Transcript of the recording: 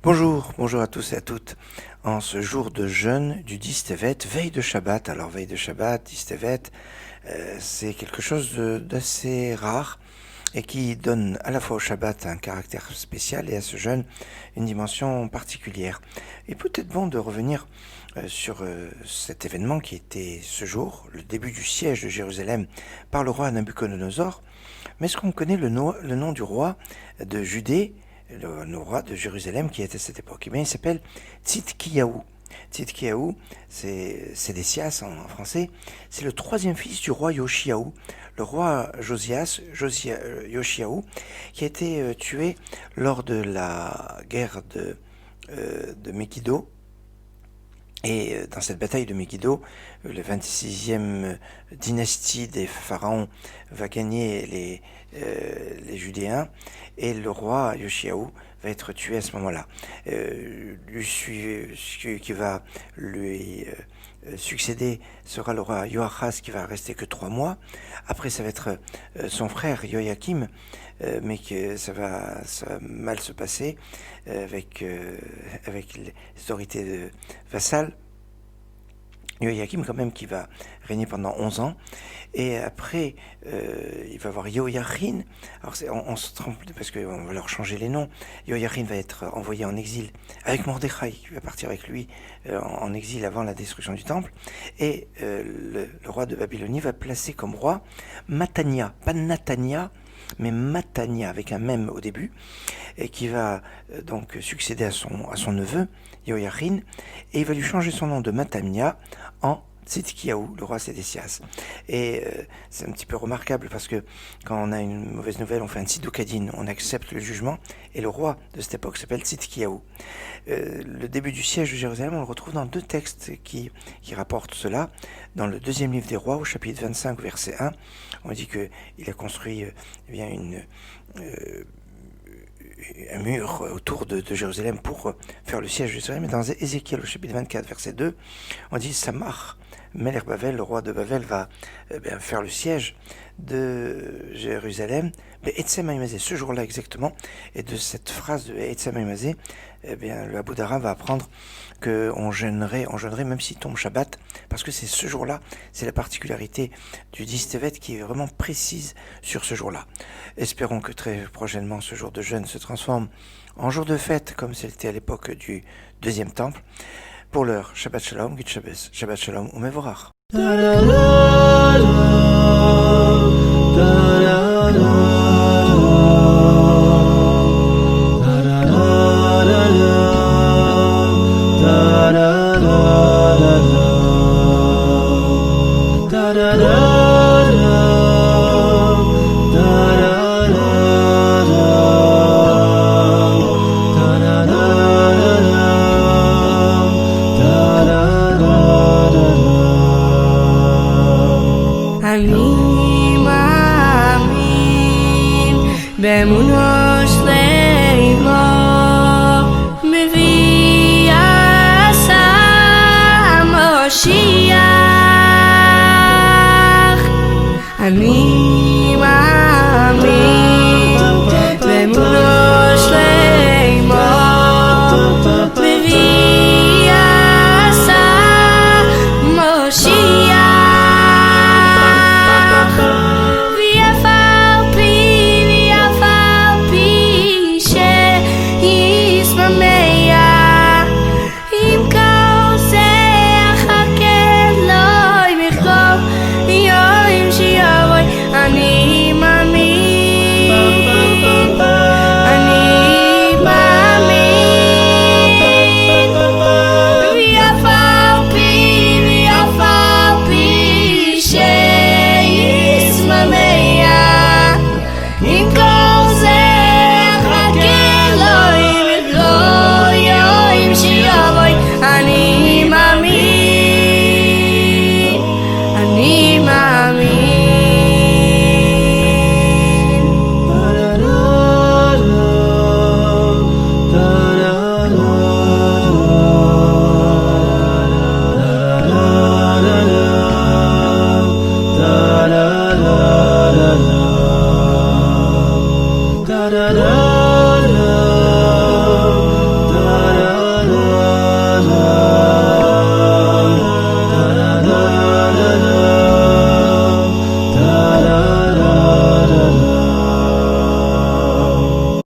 Bonjour à tous et à toutes. En ce jour de jeûne du 10 Tevet, veille de Shabbat. Alors veille de Shabbat, 10 Tevet, c'est quelque chose d'assez rare et qui donne à la fois au Shabbat un caractère spécial et à ce jeûne une dimension particulière. Et peut-être bon de revenir sur cet événement qui était ce jour, le début du siège de Jérusalem par le roi Nabuchodonosor. Mais est-ce qu'on connaît le nom du roi de Judée, le roi de Jérusalem qui était à cette époque? Eh bien, il s'appelle Tzidkiyahu. Tzidkiyahu, c'est Sédécias en français. C'est le troisième fils du roi Yoshiahu, le roi Yoshiahu, qui a été tué lors de la guerre de Megiddo. Et dans cette bataille de Megiddo, la 26e dynastie des pharaons va gagner les Judéens et le roi Yoshiahu va être tué à ce moment-là. Qui va lui succéder sera le roi Joachaz qui va rester que 3 mois. Après, ça va être son frère Joachim, mais que ça va mal se passer avec les autorités vassales. Joachim quand même qui va régner pendant 11 ans, et après il va y avoir Joachim. Alors on se trompe parce qu'on va leur changer les noms. Joachim va être envoyé en exil avec Mordechai qui va partir avec lui en exil avant la destruction du temple, et le roi de Babylonie va placer comme roi Matania, pas Natania mais Matania avec un mème au début, et qui va donc succéder à son neveu Joachim, et il va lui changer son nom de Matania en Tzidkiyahu, le roi Sédécias. Et c'est un petit peu remarquable parce que quand on a une mauvaise nouvelle, on fait un tzidukadin, on accepte le jugement, et le roi de cette époque s'appelle Tzidkiyahu. Le début du siège de Jérusalem, on le retrouve dans 2 textes qui rapportent cela. Dans le 2e livre des rois, au chapitre 25, verset 1, on dit qu'il a construit un mur autour de Jérusalem pour faire le siège de Jérusalem. Et dans Ézéchiel, au chapitre 24, verset 2, on dit Samar, Melech Bavel, le roi de Bavel, va faire le siège de Jérusalem. Etzem Haïmazé, ce jour-là exactement, et de cette phrase de Etzem Haïmazé, le Abou Dara va apprendre qu'on jeûnerait même s'il tombe Shabbat, parce que c'est ce jour-là, c'est la particularité du 10 Tevet qui est vraiment précise sur ce jour-là. Espérons que très prochainement ce jour de jeûne se transforme en jour de fête, comme c'était à l'époque du 2e temple. Pour l'heure, Shabbat Shalom, Git Shabbos, Shabbat Shalom, Umevorach. Da da da da da da da.